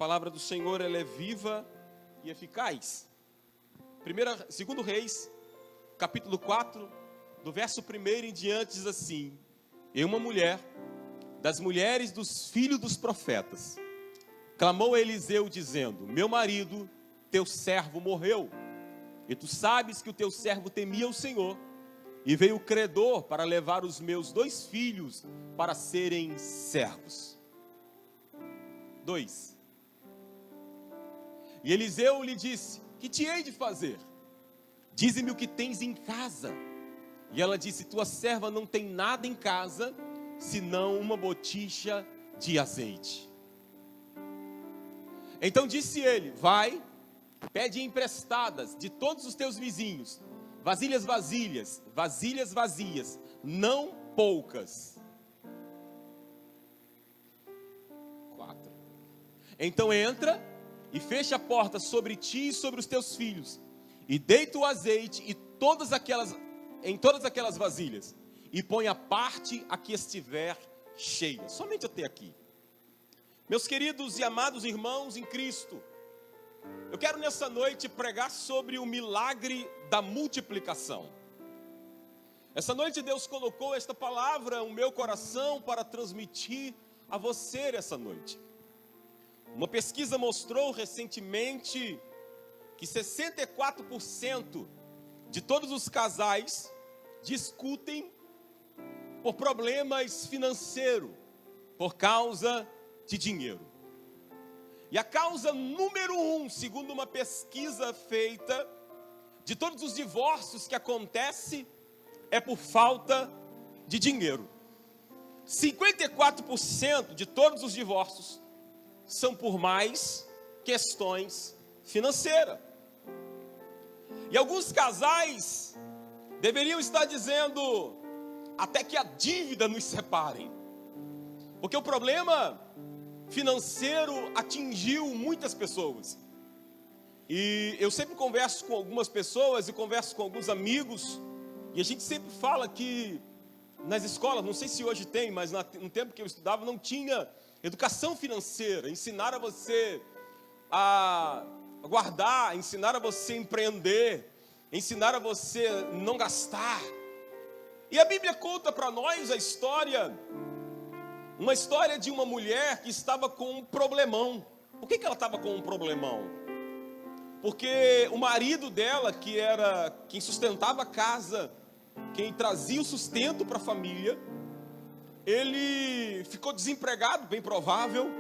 palavra do Senhor, ela é viva e eficaz. 2 Reis, capítulo 4, do verso 1 em diante, diz assim: E uma mulher, das mulheres dos filhos dos profetas, clamou a Eliseu dizendo: Meu marido, teu servo, morreu, e tu sabes que o teu servo temia o Senhor, e veio o credor para levar os meus 2 filhos para serem servos. 2. E Eliseu lhe disse: Que te hei de fazer? Dize-me o que tens em casa. E ela disse: Tua serva não tem nada em casa, senão uma botija de azeite. Então disse ele: Vai, pede emprestadas de todos os teus vizinhos, vasilhas vazias, não poucas. 4. Então entra e fecha a porta sobre ti e sobre os teus filhos, e deita o azeite em todas aquelas vasilhas, e põe a parte a que estiver cheia. Somente até aqui. Meus queridos e amados irmãos em Cristo, eu quero nessa noite pregar sobre o milagre da multiplicação. Essa noite Deus colocou esta palavra no meu coração para transmitir a você essa noite. Uma pesquisa mostrou recentemente que 64% de todos os casais discutem por problemas financeiros, por causa de dinheiro. E a causa número 1, segundo uma pesquisa feita, de todos os divórcios que acontecem, é por falta de dinheiro. 54% de todos os divórcios são por mais questões financeiras. E alguns casais deveriam estar dizendo: até que a dívida nos separe. Porque o problema financeiro atingiu muitas pessoas. E eu sempre converso com algumas pessoas e converso com alguns amigos, e a gente sempre fala que nas escolas, não sei se hoje tem, mas no tempo que eu estudava não tinha educação financeira, ensinar a você a guardar, ensinar a você a empreender, ensinar a você não gastar. E a Bíblia conta para nós uma história de uma mulher que estava com um problemão. Por que ela estava com um problemão? Porque o marido dela, que era quem sustentava a casa, quem trazia o sustento para a família, ele ficou desempregado, bem provável,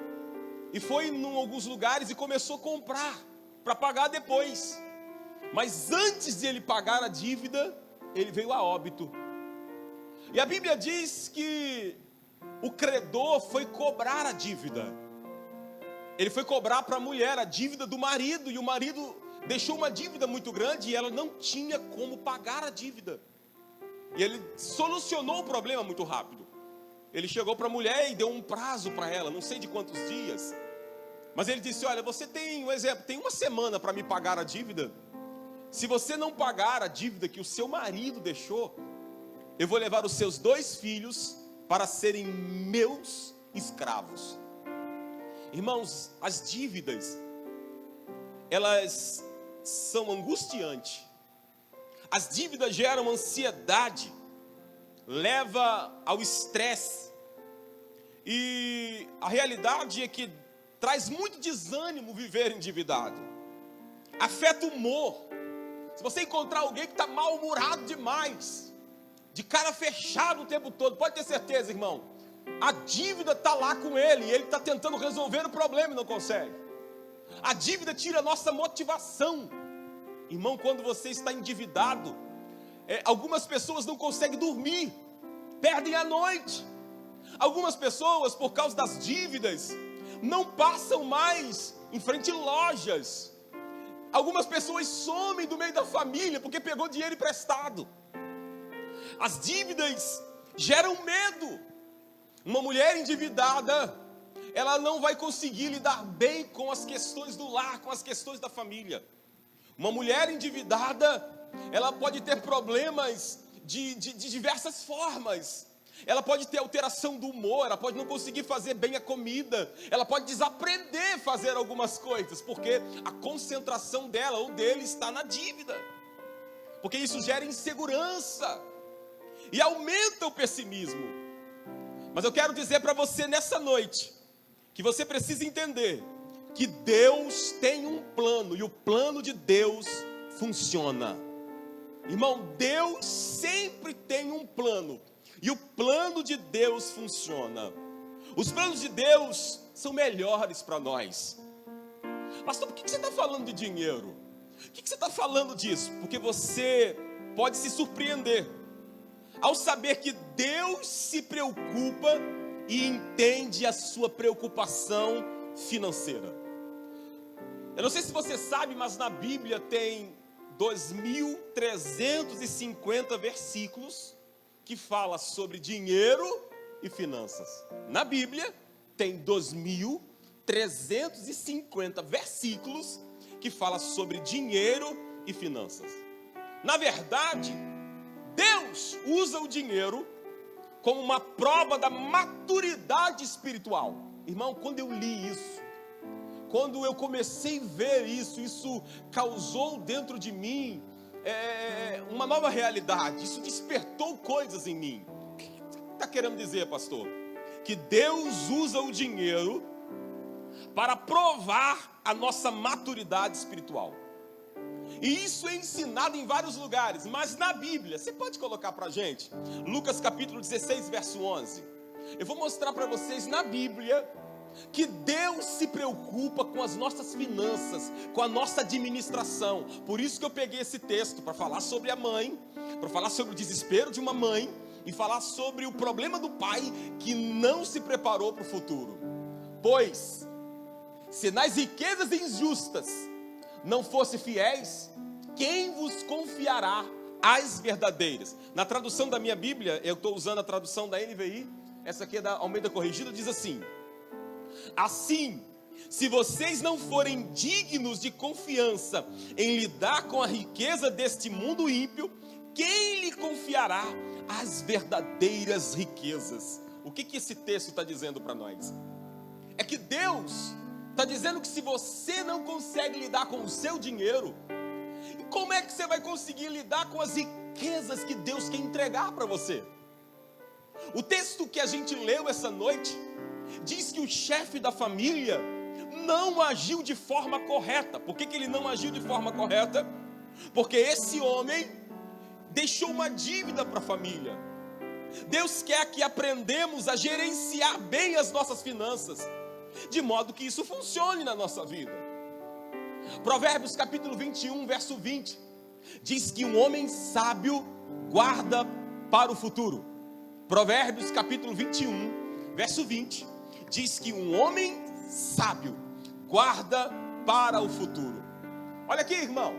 e foi em alguns lugares e começou a comprar para pagar depois. Mas antes de ele pagar a dívida, ele veio a óbito. E a Bíblia diz que o credor foi cobrar a dívida. Ele foi cobrar para a mulher a dívida do marido, e o marido deixou uma dívida muito grande e ela não tinha como pagar a dívida. E ele solucionou o problema muito rápido. Ele chegou para a mulher e deu um prazo para ela, não sei de quantos dias. Mas ele disse: olha, você tem um exemplo, tem uma semana para me pagar a dívida. Se você não pagar a dívida que o seu marido deixou, eu vou levar os seus 2 filhos para serem meus escravos. Irmãos, as dívidas, elas são angustiantes. As dívidas geram ansiedade, leva ao estresse. E a realidade é que traz muito desânimo viver endividado. Afeta o humor. Se você encontrar alguém que está mal-humorado demais, de cara fechada o tempo todo, pode ter certeza, irmão, a dívida está lá com ele, e ele está tentando resolver o problema e não consegue. A dívida tira a nossa motivação. Irmão, quando você está endividado, algumas pessoas não conseguem dormir, perdem a noite. Algumas pessoas, por causa das dívidas, não passam mais em frente a lojas. Algumas pessoas somem do meio da família porque pegou dinheiro emprestado. As dívidas geram medo. Uma mulher endividada, ela não vai conseguir lidar bem com as questões do lar, com as questões da família. Uma mulher endividada, ela pode ter problemas de diversas formas. ela pode ter alteração do humor, ela pode não conseguir fazer bem a comida, ela pode desaprender a fazer algumas coisas, porque a concentração dela ou dele está na dívida, porque isso gera insegurança e aumenta o pessimismo. Mas eu quero dizer para você nessa noite, que você precisa entender que Deus tem um plano, e o plano de Deus funciona. Irmão, Deus sempre tem um plano, e o plano de Deus funciona. Os planos de Deus são melhores para nós. Pastor, por que você está falando de dinheiro? Por que você está falando disso? Porque você pode se surpreender ao saber que Deus se preocupa e entende a sua preocupação financeira. Eu não sei se você sabe, mas na Bíblia tem 2.350 versículos que fala sobre dinheiro e finanças. Na Bíblia tem 2.350 versículos que fala sobre dinheiro e finanças. Na verdade, Deus usa o dinheiro como uma prova da maturidade espiritual. Irmão, quando eu li isso, quando eu comecei a ver isso, isso causou dentro de mim uma nova realidade. Isso despertou coisas em mim. O que está querendo dizer, pastor? Que Deus usa o dinheiro para provar a nossa maturidade espiritual. E isso é ensinado em vários lugares, mas na Bíblia, você pode colocar para a gente? Lucas capítulo 16, verso 11. Eu vou mostrar para vocês na Bíblia que Deus se preocupa com as nossas finanças, com a nossa administração. Por isso que eu peguei esse texto para falar sobre a mãe, para falar sobre o desespero de uma mãe e falar sobre o problema do pai que não se preparou para o futuro. Pois, se nas riquezas injustas não fosse fiéis, quem vos confiará as verdadeiras? Na tradução da minha Bíblia, eu estou usando a tradução da NVI, essa aqui é da Almeida Corrigida, diz assim: assim, se vocês não forem dignos de confiança em lidar com a riqueza deste mundo ímpio, quem lhe confiará as verdadeiras riquezas? O que esse texto está dizendo para nós? É que Deus está dizendo que se você não consegue lidar com o seu dinheiro, como é que você vai conseguir lidar com as riquezas que Deus quer entregar para você? O texto que a gente leu essa noite diz que o chefe da família não agiu de forma correta. Por que ele não agiu de forma correta? Porque esse homem deixou uma dívida para a família. Deus quer que aprendamos a gerenciar bem as nossas finanças, de modo que isso funcione na nossa vida. Provérbios capítulo 21, verso 20, diz que um homem sábio guarda para o futuro. Provérbios capítulo 21, verso 20, diz que um homem sábio guarda para o futuro. Olha aqui, irmão,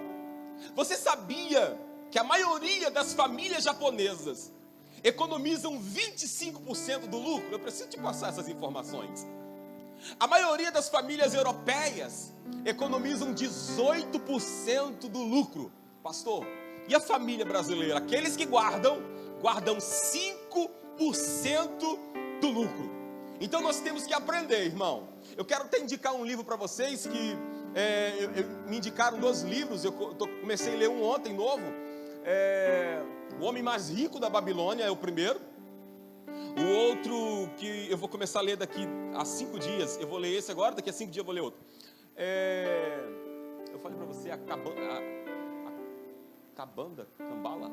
você sabia que a maioria das famílias japonesas economizam 25% do lucro? Eu preciso te passar essas informações. A maioria das famílias europeias economizam 18% do lucro. Pastor, e a família brasileira? Aqueles que guardam 5% do lucro. Então nós temos que aprender, irmão. Eu quero até indicar um livro para vocês que me indicaram 2 livros. Eu comecei a ler um ontem novo. O Homem Mais Rico da Babilônia é o primeiro. O outro que eu vou começar a ler daqui a 5 dias, eu vou ler esse agora, daqui a 5 dias eu vou ler outro. Eu falei para você, Cambala?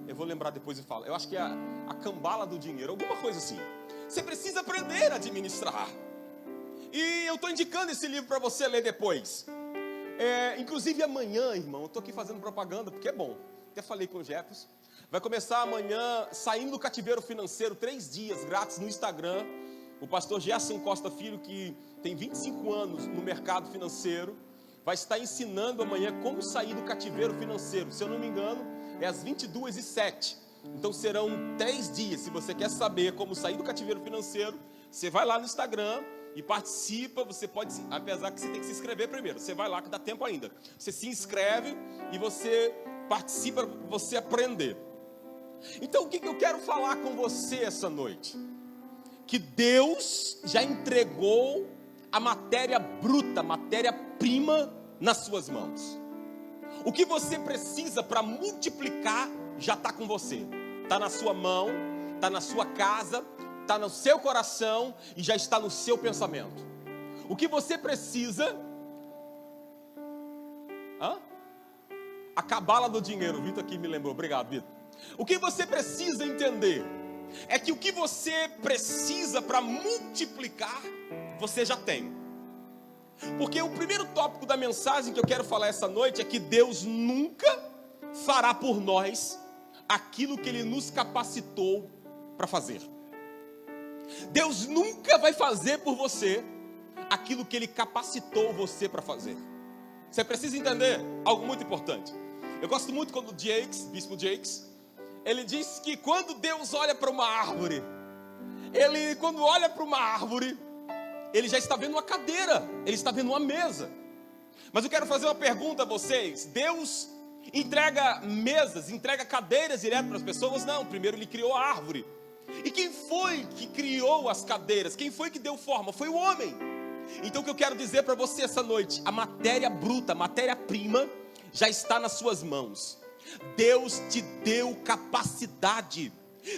Eu vou lembrar depois e falo. Eu acho que é a Cambala do dinheiro, alguma coisa assim. Você precisa aprender a administrar. E eu estou indicando esse livro para você ler depois. Inclusive amanhã, irmão, eu estou aqui fazendo propaganda, porque é bom. Até falei com o Jefferson. Vai começar amanhã, Saindo do Cativeiro Financeiro, 3 dias grátis no Instagram. O pastor Gerson Costa Filho, que tem 25 anos no mercado financeiro, vai estar ensinando amanhã como sair do cativeiro financeiro. Se eu não me engano, é às 22h07. Então serão 3 dias. Se você quer saber como sair do cativeiro financeiro, você vai lá no Instagram e participa. Você pode, apesar que você tem que se inscrever primeiro. Você vai lá que dá tempo ainda. Você se inscreve e você participa para você aprender. Então o que eu quero falar com você essa noite? Que Deus já entregou a matéria bruta, a matéria-prima nas suas mãos. O que você precisa para multiplicar já está com você. Está na sua mão, está na sua casa, está no seu coração e já está no seu pensamento. O que você precisa... A cabala do dinheiro, o Vitor aqui me lembrou, obrigado, Vitor. O que você precisa entender é que o que você precisa para multiplicar, você já tem. Porque o primeiro tópico da mensagem que eu quero falar essa noite é que Deus nunca fará por nós aquilo que Ele nos capacitou para fazer. Deus nunca vai fazer por você aquilo que Ele capacitou você para fazer. Você precisa entender algo muito importante. Eu gosto muito quando o bispo Jakes, ele diz que quando Deus olha para uma árvore, quando olha para uma árvore, ele já está vendo uma cadeira, ele está vendo uma mesa. Mas eu quero fazer uma pergunta a vocês. Deus entrega mesas, entrega cadeiras direto para as pessoas? Não, primeiro Ele criou a árvore. E quem foi que criou as cadeiras? Quem foi que deu forma? Foi o homem. Então o que eu quero dizer para você essa noite, a matéria bruta, a matéria-prima, já está nas suas mãos. Deus te deu capacidade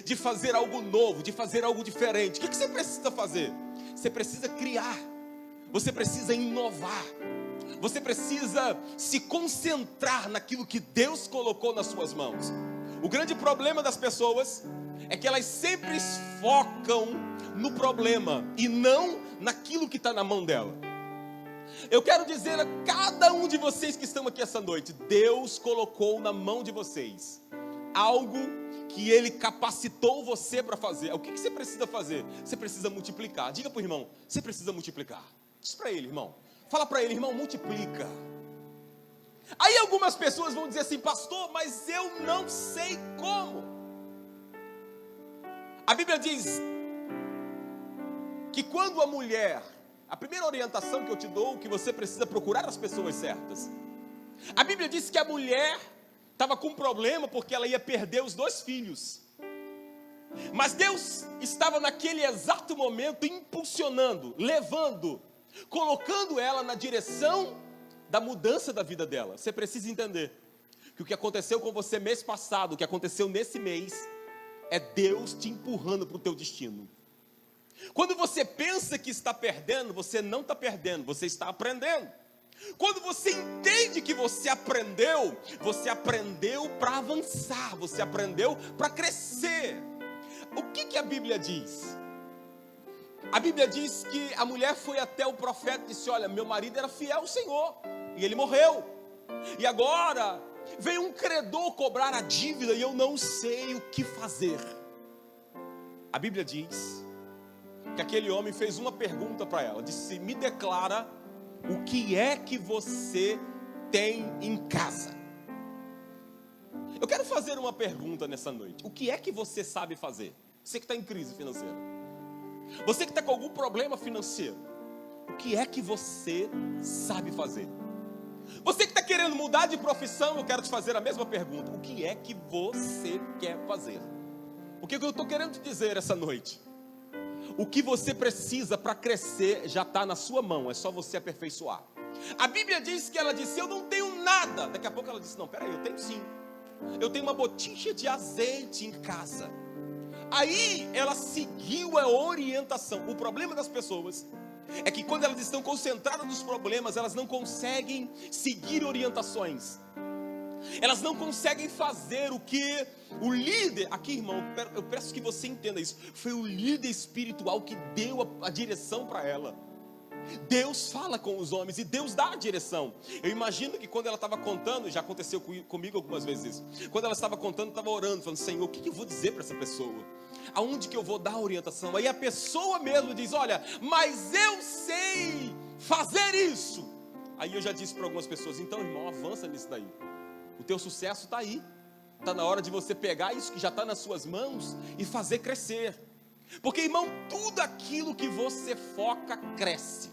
de fazer algo novo, de fazer algo diferente. O que você precisa fazer? Você precisa criar, você precisa inovar, você precisa se concentrar naquilo que Deus colocou nas suas mãos. O grande problema das pessoas é que elas sempre focam no problema e não naquilo que está na mão dela. Eu quero dizer a cada um de vocês que estão aqui essa noite, Deus colocou na mão de vocês algo que Ele capacitou você para fazer. O que você precisa fazer? Você precisa multiplicar. Diga para o irmão, você precisa multiplicar. Diz para ele, irmão. Fala para ele, irmão, multiplica. Aí algumas pessoas vão dizer assim, pastor, mas eu não sei como. A Bíblia diz que quando a mulher, a primeira orientação que eu te dou, que você precisa procurar as pessoas certas. A Bíblia diz que a mulher estava com um problema porque ela ia perder os 2 filhos. Mas Deus estava naquele exato momento impulsionando, levando, colocando ela na direção da mudança da vida dela. Você precisa entender que o que aconteceu com você mês passado, o que aconteceu nesse mês, é Deus te empurrando para o teu destino. Quando você pensa que está perdendo, você não está perdendo, você está aprendendo. Quando você entende que você aprendeu para avançar, você aprendeu para crescer. O que a Bíblia diz? A Bíblia diz que a mulher foi até o profeta e disse, olha, meu marido era fiel ao Senhor, e ele morreu. E agora veio um credor cobrar a dívida e eu não sei o que fazer. A Bíblia diz que aquele homem fez uma pergunta para ela, disse, me declara o que é que você tem em casa. Eu quero fazer uma pergunta nessa noite. O que é que você sabe fazer? Você que está em crise financeira, você que está com algum problema financeiro, o que é que você sabe fazer? Você que está querendo mudar de profissão, eu quero te fazer a mesma pergunta. O que é que você quer fazer? O que eu estou querendo te dizer essa noite? O que você precisa para crescer já está na sua mão, é só você aperfeiçoar. A Bíblia diz que ela disse, eu não tenho nada. Daqui a pouco ela disse, não, peraí, eu tenho sim. Eu tenho uma botija de azeite em casa. Aí ela seguiu a orientação. O problema das pessoas é que quando elas estão concentradas nos problemas, elas não conseguem seguir orientações. Elas não conseguem fazer o que o líder, aqui irmão, eu peço que você entenda isso, foi o líder espiritual que deu a direção para ela. Deus fala com os homens e Deus dá a direção. Eu imagino que quando ela estava contando, já aconteceu comigo algumas vezes isso. Quando ela estava contando, estava orando, falando, Senhor, o que eu vou dizer para essa pessoa? Aonde que eu vou dar a orientação? Aí a pessoa mesmo diz, olha, mas eu sei fazer isso. Aí eu já disse para algumas pessoas, então irmão, avança nisso daí. O teu sucesso está aí. Está na hora de você pegar isso que já está nas suas mãos e fazer crescer. Porque irmão, tudo aquilo que você foca, cresce.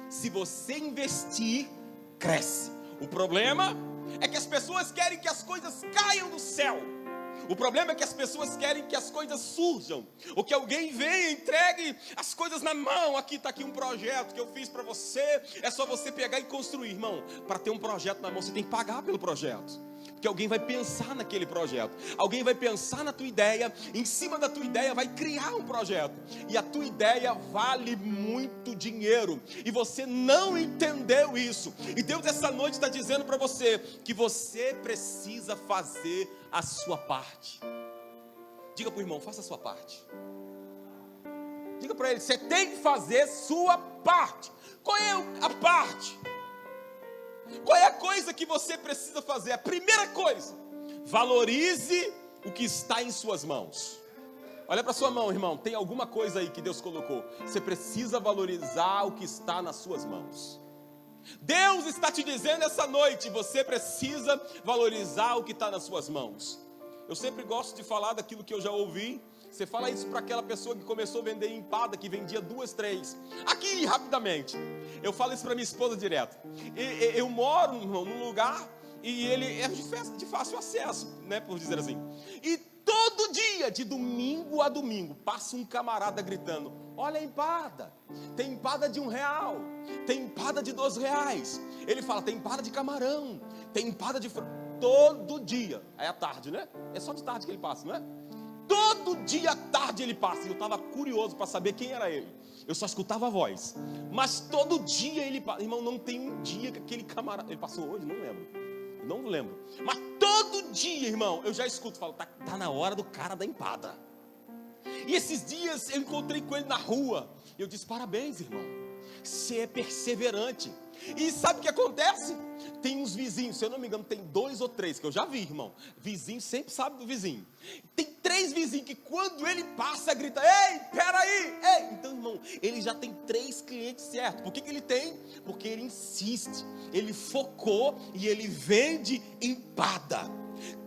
Se você investir, cresce. O problema é que as pessoas querem que as coisas caiam do céu. O problema é que as pessoas querem que as coisas surjam, ou que alguém venha e entregue as coisas na mão. Aqui está aqui um projeto que eu fiz para você, é só você pegar e construir. Irmão, para ter um projeto na mão, você tem que pagar pelo projeto, porque alguém vai pensar naquele projeto, alguém vai pensar na tua ideia, em cima da tua ideia vai criar um projeto, e a tua ideia vale muito dinheiro, e você não entendeu isso, e Deus essa noite está dizendo para você, que você precisa fazer a sua parte. Diga para o irmão, faça a sua parte. Diga para ele, você tem que fazer sua parte. Qual é a parte? Qual é a coisa que você precisa fazer? A primeira coisa, valorize o que está em suas mãos. Olha para sua mão, irmão, tem alguma coisa aí que Deus colocou. Você precisa valorizar o que está nas suas mãos. Deus está te dizendo essa noite, você precisa valorizar o que está nas suas mãos. Eu sempre gosto de falar daquilo que eu já ouvi. Você fala isso para aquela pessoa que começou a vender empada, que vendia 2, 3. Aqui, rapidamente. Eu falo isso para minha esposa direto. Eu moro num lugar e ele é de fácil acesso, né, por dizer assim. E todo dia, de domingo a domingo, passa um camarada gritando: olha a empada, tem empada de R$1, tem empada de R$2. Ele fala, tem empada de camarão, tem empada de todo dia. Aí à tarde, né? É só de tarde que ele passa, não é? Todo dia à tarde ele passa. E eu estava curioso para saber quem era ele. Eu só escutava a voz. Mas todo dia ele passa. Irmão, não tem um dia que aquele camarada... Ele passou hoje? Não lembro. Não lembro. Mas todo dia, irmão, eu já escuto. Falo, tá na hora do cara da empada. E esses dias eu encontrei com ele na rua. Eu disse, parabéns, irmão. Você é perseverante. E sabe o que acontece? Tem uns vizinhos, se eu não me engano, tem 2 ou 3, que eu já vi, irmão. Vizinho sempre sabe do vizinho. Tem 3 vizinhos que quando ele passa, grita, ei, peraí, ei. Então, irmão, ele já tem 3 clientes certos. Por que ele tem? Porque ele insiste, ele focou e ele vende empada.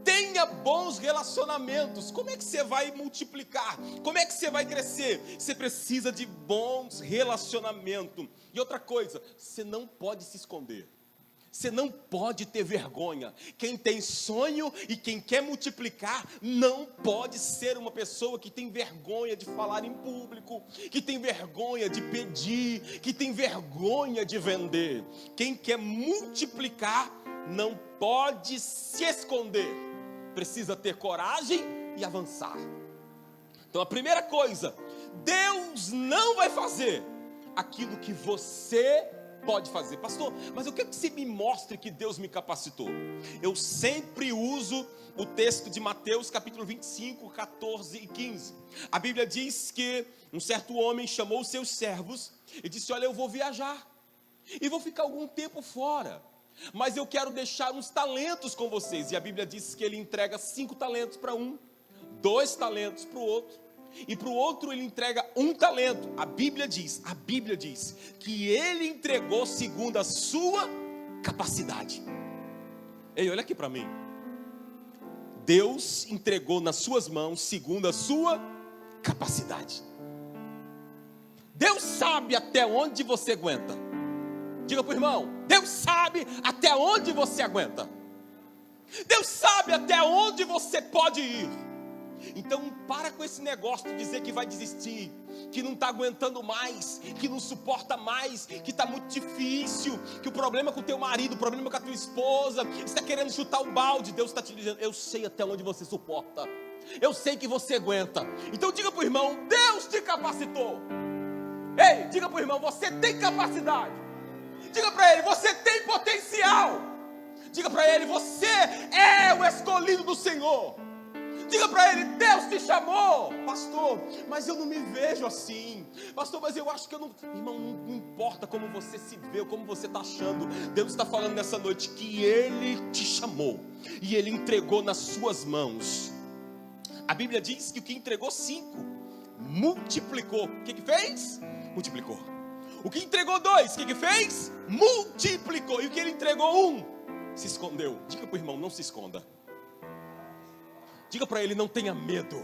Tenha bons relacionamentos. Como é que você vai multiplicar? Como é que você vai crescer? Você precisa de bons relacionamentos. E outra coisa, você não pode se esconder. Você não pode ter vergonha. Quem tem sonho e quem quer multiplicar não pode ser uma pessoa que tem vergonha de falar em público, que tem vergonha de pedir, que tem vergonha de vender. Quem quer multiplicar não pode se esconder. Precisa ter coragem e avançar. Então a primeira coisa, Deus não vai fazer aquilo que você pode fazer. Pastor, mas eu quero que você me mostre que Deus me capacitou. Eu sempre uso o texto de Mateus capítulo 25, 14 e 15. A Bíblia diz que um certo homem chamou os seus servos e disse, olha, eu vou viajar e vou ficar algum tempo fora, mas eu quero deixar uns talentos com vocês. E a Bíblia diz que ele entrega 5 talentos para um, 2 talentos para o outro, e para o outro ele entrega 1 talento. A Bíblia diz que ele entregou segundo a sua capacidade. Ei, olha aqui para mim. Deus entregou nas suas mãos segundo a sua capacidade. Deus sabe até onde você aguenta. Diga para o irmão, Deus sabe até onde você aguenta. Deus sabe até onde você pode ir. Então para com esse negócio de dizer que vai desistir, que não está aguentando mais, que não suporta mais, que está muito difícil, que o problema é com o teu marido, o problema é com a tua esposa, você está querendo chutar o balde. Deus está te dizendo, eu sei até onde você suporta, eu sei que você aguenta. Então diga para o irmão, Deus te capacitou. Ei, diga para o irmão, você tem capacidade. Diga para ele, você tem potencial. Diga para ele, você é o escolhido do Senhor. Diga para ele, Deus te chamou. Pastor, mas eu não me vejo assim. Pastor, mas eu acho que eu não... Irmão, não importa como você se vê, como você está achando. Deus está falando nessa noite que Ele te chamou e Ele entregou nas suas mãos. A Bíblia diz que o que entregou 5, multiplicou. O que fez? Multiplicou. O que entregou 2, o que fez? Multiplicou. E o que ele entregou 1, se escondeu. Diga para o irmão, não se esconda. Diga para ele, não tenha medo.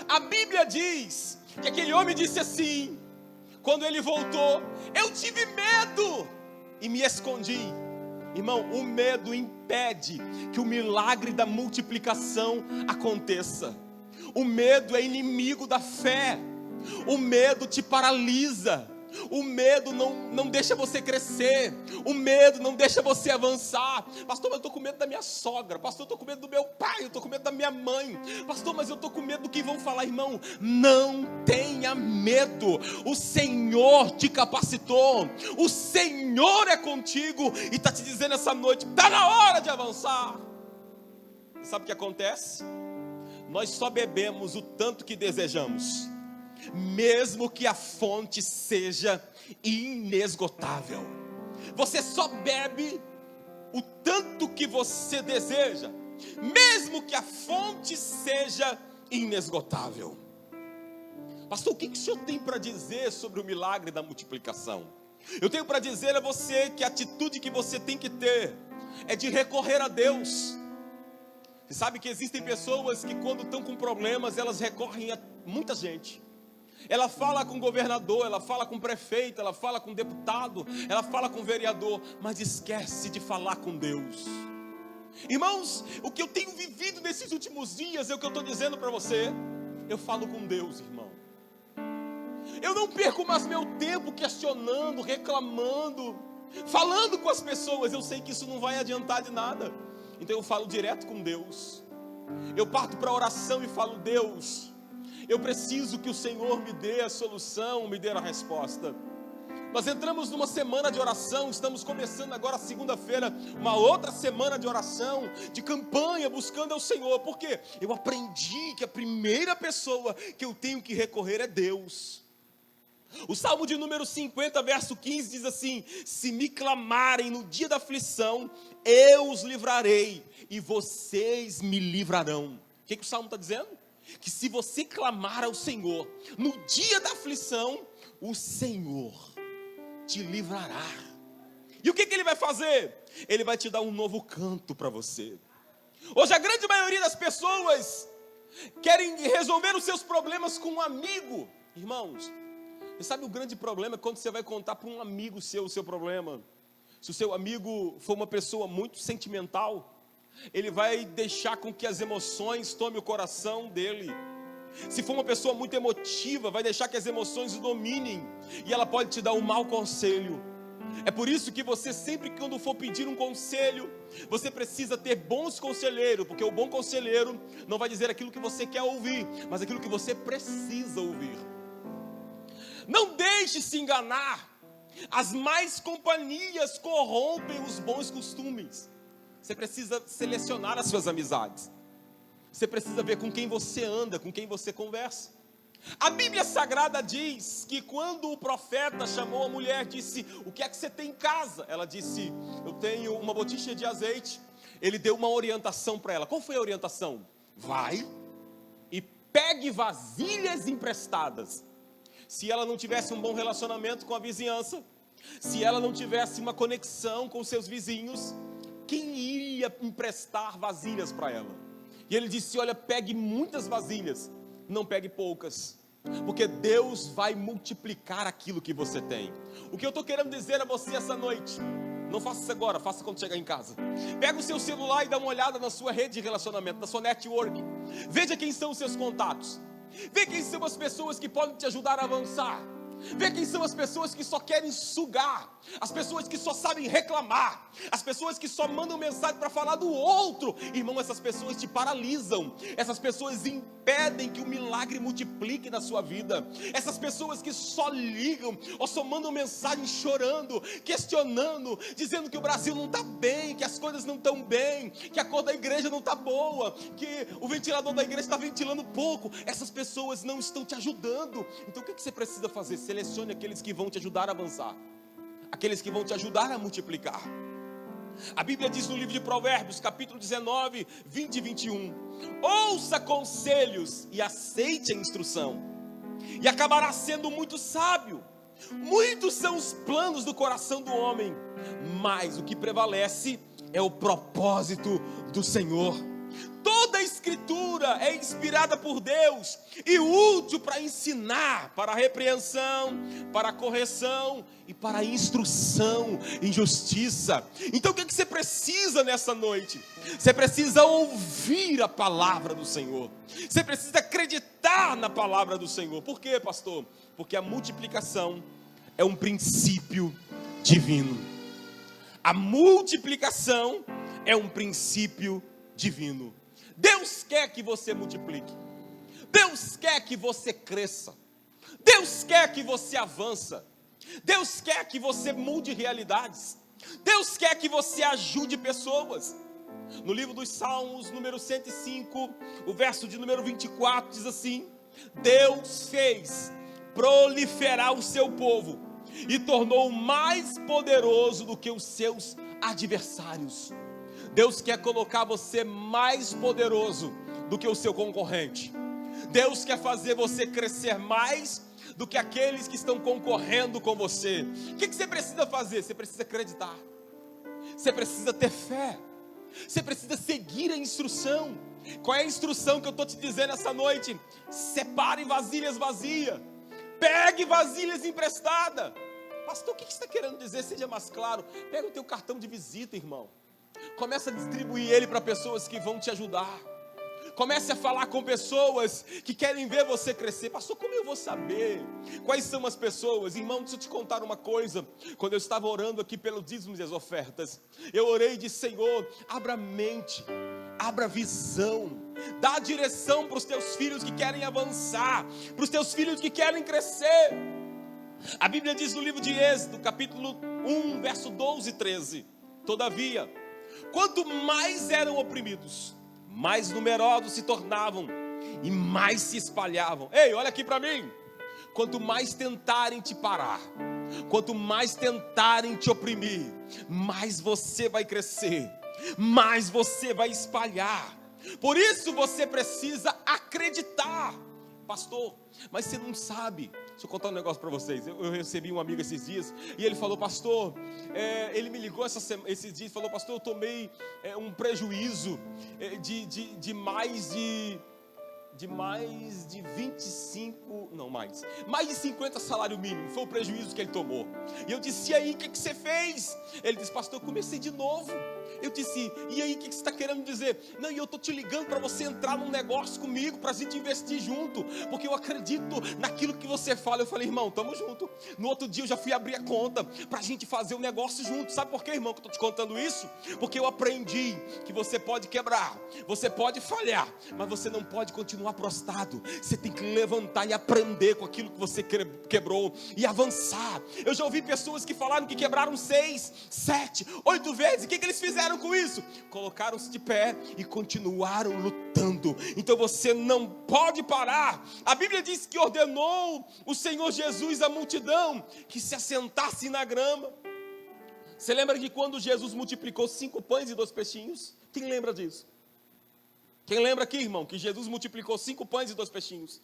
A Bíblia diz que aquele homem disse assim, quando ele voltou, eu tive medo e me escondi. Irmão, o medo impede que o milagre da multiplicação aconteça. O medo é inimigo da fé. O medo te paralisa. O medo não deixa você crescer. O medo não deixa você avançar. Pastor, mas eu estou com medo da minha sogra. Pastor, eu estou com medo do meu pai. Eu estou com medo da minha mãe. Pastor, mas eu estou com medo do que vão falar. Irmão, não tenha medo. O Senhor te capacitou. O Senhor é contigo. E está te dizendo essa noite, está na hora de avançar. Sabe o que acontece? Nós só bebemos o tanto que desejamos, mesmo que a fonte seja inesgotável. Você só bebe o tanto que você deseja, mesmo que a fonte seja inesgotável. Pastor, o que o senhor tem para dizer sobre o milagre da multiplicação? Eu tenho para dizer a você que a atitude que você tem que ter é de recorrer a Deus. Você sabe que existem pessoas que quando estão com problemas, elas recorrem a muita gente. Ela fala com o governador, ela fala com o prefeito, ela fala com o deputado, ela fala com o vereador, mas esquece de falar com Deus. Irmãos, o que eu tenho vivido nesses últimos dias é o que eu estou dizendo para você. Eu falo com Deus, irmão. Eu não perco mais meu tempo questionando, reclamando, falando com as pessoas. Eu sei que isso não vai adiantar de nada. Então eu falo direto com Deus. Eu parto para a oração e falo: Deus, eu preciso que o Senhor me dê a solução, me dê a resposta. Nós entramos numa semana de oração, estamos começando agora segunda-feira, uma outra semana de oração, de campanha, buscando ao Senhor. Por quê? Eu aprendi que a primeira pessoa que eu tenho que recorrer é Deus. O Salmo de número 50, verso 15 diz assim: se me clamarem no dia da aflição, eu os livrarei, e vocês me livrarão. O que o Salmo está dizendo? Que se você clamar ao Senhor, no dia da aflição, o Senhor te livrará. E o que Ele vai fazer? Ele vai te dar um novo canto para você. Hoje a grande maioria das pessoas querem resolver os seus problemas com um amigo. Irmãos, você sabe o grande problema é quando você vai contar para um amigo seu o seu problema. Se o seu amigo for uma pessoa muito sentimental, ele vai deixar com que as emoções tomem o coração dele. Se for uma pessoa muito emotiva, vai deixar que as emoções o dominem, e ela pode te dar um mau conselho. É por isso que você sempre, quando for pedir um conselho, você precisa ter bons conselheiros, porque o bom conselheiro não vai dizer aquilo que você quer ouvir, mas aquilo que você precisa ouvir. Não deixe se enganar. As más companhias corrompem os bons costumes. Você precisa selecionar as suas amizades. Você precisa ver com quem você anda, com quem você conversa. A Bíblia Sagrada diz que quando o profeta chamou a mulher, disse: o que é que você tem em casa? Ela disse: eu tenho uma botija de azeite. Ele deu uma orientação para ela. Qual foi a orientação? Vai e pegue vasilhas emprestadas. Se ela não tivesse um bom relacionamento com a vizinhança, se ela não tivesse uma conexão com seus vizinhos, quem iria emprestar vasilhas para ela? E ele disse: olha, pegue muitas vasilhas, não pegue poucas, porque Deus vai multiplicar aquilo que você tem. O que eu estou querendo dizer a você essa noite, não faça isso agora, faça quando chegar em casa. Pega o seu celular e dá uma olhada na sua rede de relacionamento, na sua network. Veja quem são os seus contatos. Vê quem são as pessoas que podem te ajudar a avançar. Vê quem são as pessoas que só querem sugar, as pessoas que só sabem reclamar, as pessoas que só mandam mensagem para falar do outro. Irmão, essas pessoas te paralisam. Essas pessoas impedem que o milagre multiplique na sua vida. Essas pessoas que só ligam ou só mandam mensagem chorando, questionando, dizendo que o Brasil não está bem, que as coisas não estão bem, que a cor da igreja não está boa, que o ventilador da igreja está ventilando pouco. Essas pessoas não estão te ajudando. Então o que você precisa fazer? Selecione aqueles que vão te ajudar a avançar, aqueles que vão te ajudar a multiplicar. A Bíblia diz no livro de Provérbios, capítulo 19, 20 e 21: ouça conselhos e aceite a instrução, e acabará sendo muito sábio. Muitos são os planos do coração do homem, mas o que prevalece é o propósito do Senhor. Toda Toda a Escritura é inspirada por Deus e útil para ensinar, para a repreensão, para a correção e para a instrução em justiça. Então o que você precisa nessa noite? Você precisa ouvir a palavra do Senhor. Você precisa acreditar na palavra do Senhor. Por quê, pastor? Porque a multiplicação é um princípio divino. A multiplicação é um princípio divino. Deus quer que você multiplique. Deus quer que você cresça. Deus quer que você avança. Deus quer que você mude realidades. Deus quer que você ajude pessoas. No livro dos Salmos, número 105, o verso de número 24 diz assim: Deus fez proliferar o seu povo e tornou-o mais poderoso do que os seus adversários. Deus quer colocar você mais poderoso do que o seu concorrente. Deus quer fazer você crescer mais do que aqueles que estão concorrendo com você. O que você precisa fazer? Você precisa acreditar. Você precisa ter fé. Você precisa seguir a instrução. Qual é a instrução que eu estou te dizendo essa noite? Separe vasilhas vazias. Pegue vasilhas emprestadas. Pastor, o que você está querendo dizer? Seja mais claro. Pega o teu cartão de visita, irmão. Começa a distribuir ele para pessoas que vão te ajudar. Comece a falar com pessoas que querem ver você crescer. Pastor, como eu vou saber quais são as pessoas? Irmão, deixa eu te contar uma coisa. Quando eu estava orando aqui pelos dízimos e as ofertas, eu orei e disse: Senhor, abra a mente, abra a visão, dá a direção para os teus filhos que querem avançar, para os teus filhos que querem crescer. A Bíblia diz no livro de Êxodo, capítulo 1, verso 12 e 13: Todavia, quanto mais eram oprimidos, mais numerosos se tornavam e mais se espalhavam. Ei, olha aqui para mim. Quanto mais tentarem te parar, quanto mais tentarem te oprimir, mais você vai crescer, mais você vai espalhar. Por isso você precisa acreditar. Pastor, mas você não sabe. Deixa eu contar um negócio para vocês. Eu recebi um amigo esses dias e ele falou: pastor, ele me ligou esses dias e falou: pastor, eu tomei um prejuízo de mais de 25, não mais de 50 salário mínimo. Foi o prejuízo que ele tomou. E eu disse: e aí, o que você fez? Ele disse: pastor, eu comecei de novo. Eu disse: e aí, o que você está querendo dizer? Não, e eu estou te ligando para você entrar num negócio comigo, para a gente investir junto, porque eu acredito naquilo que você fala. Eu falei: irmão, estamos junto. No outro dia eu já fui abrir a conta para a gente fazer um negócio junto. Sabe por quê, irmão, que eu estou te contando isso? Porque eu aprendi que você pode quebrar, você pode falhar, mas você não pode continuar prostrado. Você tem que levantar e aprender com aquilo que você quebrou e avançar. Eu já ouvi pessoas que falaram que quebraram 6, 7, 8 vezes. O que eles fizeram com isso? Colocaram-se de pé e continuaram lutando. Então você não pode parar. A Bíblia diz que ordenou o Senhor Jesus à multidão que se assentasse na grama. Você lembra de quando Jesus multiplicou 5 pães e 2 peixinhos? Quem lembra disso? Quem lembra aqui, irmão, que Jesus multiplicou 5 pães e 2 peixinhos?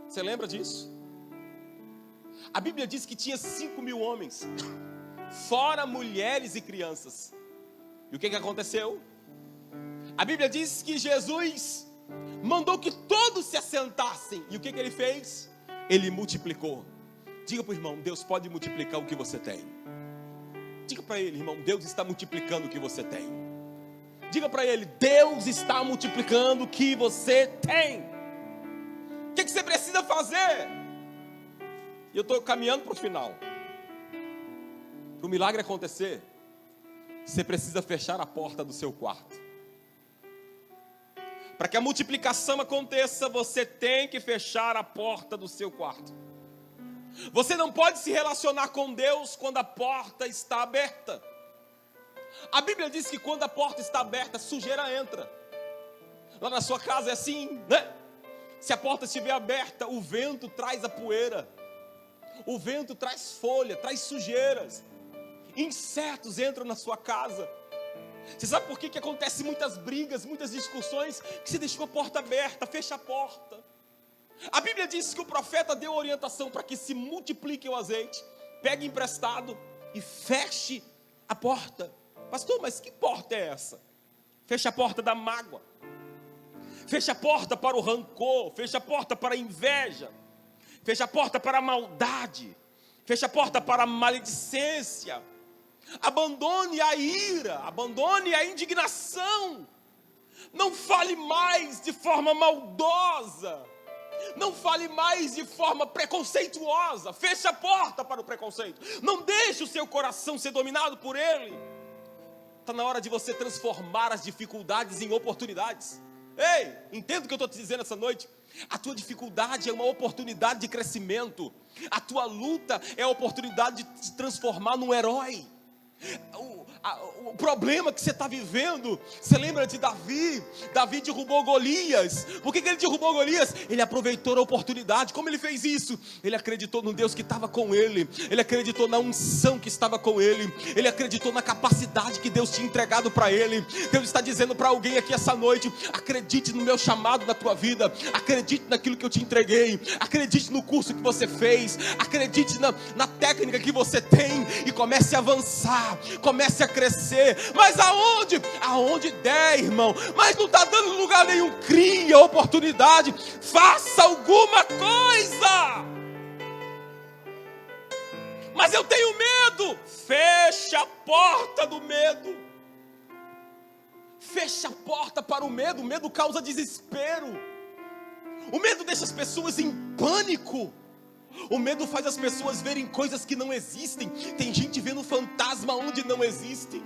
Você lembra disso? A Bíblia diz que tinha 5.000 homens, fora mulheres e crianças. E o que aconteceu? A Bíblia diz que Jesus mandou que todos se assentassem. E o que ele fez? Ele multiplicou. Diga para o irmão: Deus pode multiplicar o que você tem. Diga para ele: irmão, Deus está multiplicando o que você tem. Diga para ele: Deus está multiplicando o que você tem. O que você precisa fazer? E eu estou caminhando para o final. Para o milagre acontecer, você precisa fechar a porta do seu quarto. Para que a multiplicação aconteça, você tem que fechar a porta do seu quarto. Você não pode se relacionar com Deus quando a porta está aberta. A Bíblia diz que quando a porta está aberta, sujeira entra. Lá na sua casa é assim, né? Se a porta estiver aberta, o vento traz a poeira. O vento traz folha, traz sujeiras. Insetos entram na sua casa. Você sabe por que acontece muitas brigas, muitas discussões? Que você deixou a porta aberta, fecha a porta. A Bíblia diz que o profeta deu orientação para que se multiplique o azeite. Pegue emprestado e feche a porta. Pastor, mas que porta é essa? Fecha a porta da mágoa. Feche a porta para o rancor, feche a porta para a inveja, feche a porta para a maldade, feche a porta para a maledicência. Abandone a ira, abandone a indignação. Não fale mais de forma maldosa, não fale mais de forma preconceituosa. Feche a porta para o preconceito, não deixe o seu coração ser dominado por ele. Está na hora de você transformar as dificuldades em oportunidades. Ei, entenda o que eu estou te dizendo essa noite. A tua dificuldade é uma oportunidade de crescimento. A tua luta é a oportunidade de te transformar num herói. O problema que você está vivendo, você lembra de Davi? Davi derrubou Golias. Por que ele derrubou Golias? Ele aproveitou a oportunidade. Como ele fez isso? Ele acreditou no Deus que estava com ele. Ele acreditou na unção que estava com ele. Ele acreditou na capacidade que Deus tinha entregado para ele. Deus está dizendo para alguém aqui essa noite: acredite no meu chamado na tua vida. Acredite naquilo que eu te entreguei. Acredite no curso que você fez. Acredite na técnica que você tem. E comece a avançar, comece a crescer. Mas aonde? Aonde der, irmão. Mas não está dando lugar nenhum. Crie a oportunidade. Faça alguma coisa. Mas eu tenho medo. Feche a porta do medo. Feche a porta para o medo. O medo causa desespero. O medo deixa as pessoas em pânico. O medo faz as pessoas verem coisas que não existem. Tem gente vendo fantasma onde não existem.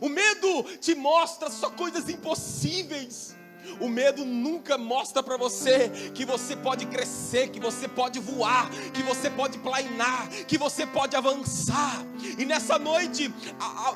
O medo te mostra só coisas impossíveis. O medo nunca mostra para você que você pode crescer, que você pode voar, que você pode planar, que você pode avançar. E nessa noite,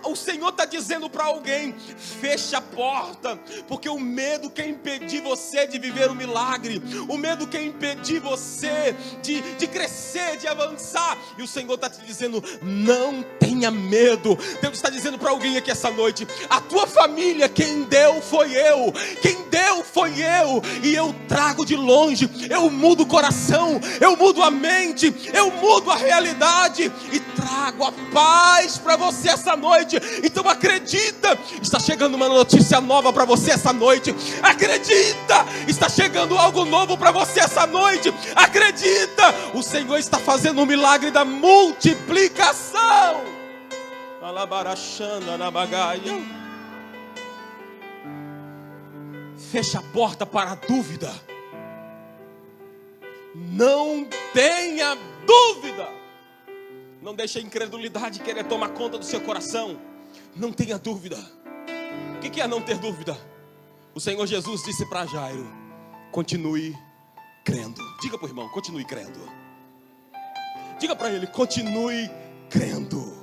o Senhor está dizendo para alguém: feche a porta, porque o medo quer impedir você de viver o milagre. O medo quer impedir você de crescer, de avançar. E o Senhor está te dizendo: não tenha medo. Deus está dizendo para alguém aqui essa noite: a tua família, quem deu foi eu. Quem deu foi eu, e eu trago de longe. Eu mudo o coração, eu mudo a mente, eu mudo a realidade e trago a paz para você essa noite. Então acredita, está chegando uma notícia nova para você essa noite. Acredita, está chegando algo novo para você essa noite. Acredita, o Senhor está fazendo um milagre da multiplicação. Alabarachanda na bagaia. Feche a porta para a dúvida. Não tenha dúvida. Não deixe a incredulidade querer tomar conta do seu coração. Não tenha dúvida. O que é não ter dúvida? O Senhor Jesus disse para Jairo: continue crendo. Diga para o irmão: continue crendo. Diga para ele: continue crendo.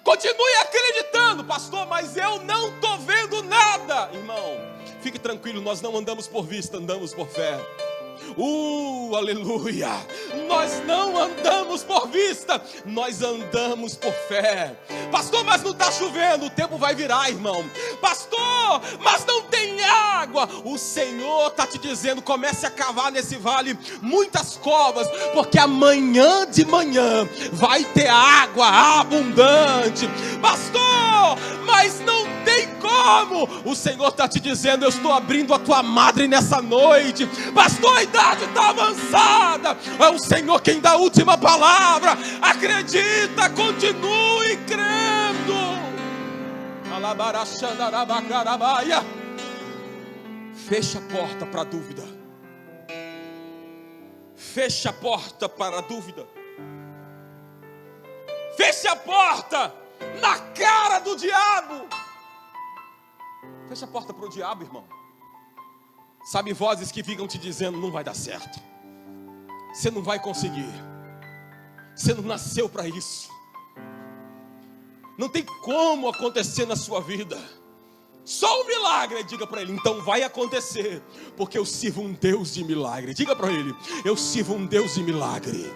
Continue acreditando. Pastor, mas eu não estou vendo nada. Irmão, fique tranquilo, nós não andamos por vista, andamos por fé. Aleluia. Nós não andamos por vista, nós andamos por fé. Pastor, mas não está chovendo. O tempo vai virar, irmão. Pastor, mas não tem água. O Senhor está te dizendo: comece a cavar nesse vale muitas covas, porque amanhã de manhã vai ter água abundante. Pastor, mas não tem como. O Senhor está te dizendo: eu estou abrindo a tua madre nessa noite. Pastor, a idade está avançada. É o Senhor quem dá a última palavra. Acredita, continue crendo. Feche a porta para a dúvida. Feche a porta para a dúvida. Feche a porta na cara do diabo. Feche a porta para o diabo, irmão. Sabe, vozes que ficam te dizendo: não vai dar certo, você não vai conseguir, você não nasceu para isso, não tem como acontecer na sua vida, só um milagre. Diga para ele: então vai acontecer, porque eu sirvo um Deus de milagre. Diga para ele: eu sirvo um Deus de milagre.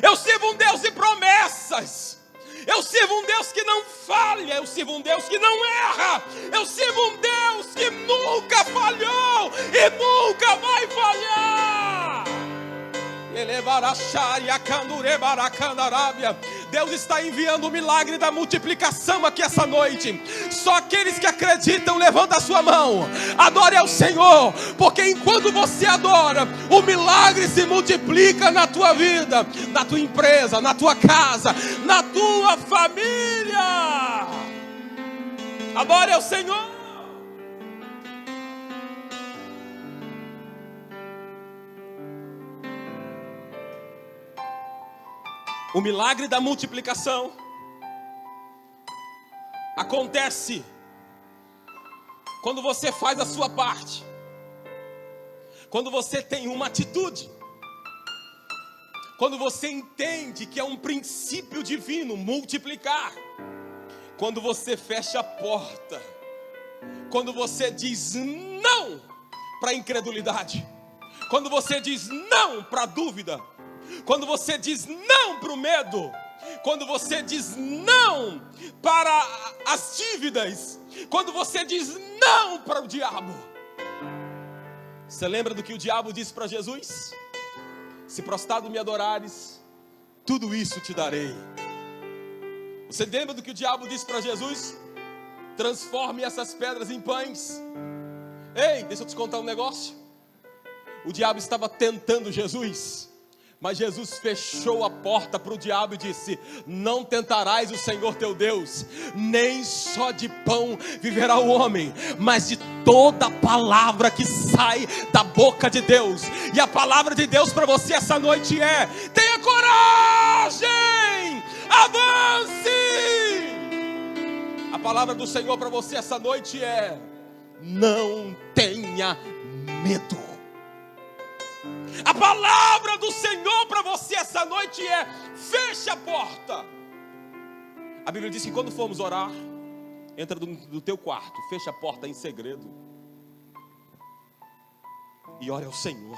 Eu sirvo um Deus de promessas. Eu sirvo um Deus que não falha. Eu sirvo um Deus que não erra. Eu sirvo um Deus que nunca falhou e nunca vai falhar. Deus está enviando o milagre da multiplicação aqui essa noite. Só aqueles que acreditam, levanta a sua mão, adore ao Senhor, porque enquanto você adora, o milagre se multiplica na tua vida, na tua empresa, na tua casa, na tua família. Adore ao Senhor. O milagre da multiplicação acontece quando você faz a sua parte, quando você tem uma atitude, quando você entende que é um princípio divino multiplicar, quando você fecha a porta, quando você diz não para a incredulidade, quando você diz não para a dúvida, quando você diz não para o medo, quando você diz não para as dívidas, quando você diz não para o diabo. Você lembra do que o diabo disse para Jesus? Se prostrado me adorares, tudo isso te darei. Você lembra do que o diabo disse para Jesus? Transforme essas pedras em pães. Ei, deixa eu te contar um negócio. O diabo estava tentando Jesus, mas Jesus fechou a porta para o diabo e disse: não tentarás o Senhor teu Deus, nem só de pão viverá o homem, mas de toda palavra que sai da boca de Deus. E a palavra de Deus para você essa noite é: tenha coragem, avance. A palavra do Senhor para você essa noite é: não tenha medo. A palavra do Senhor para você essa noite é: feche a porta. A Bíblia diz que quando formos orar, entra do teu quarto, fecha a porta em segredo e ore ao Senhor.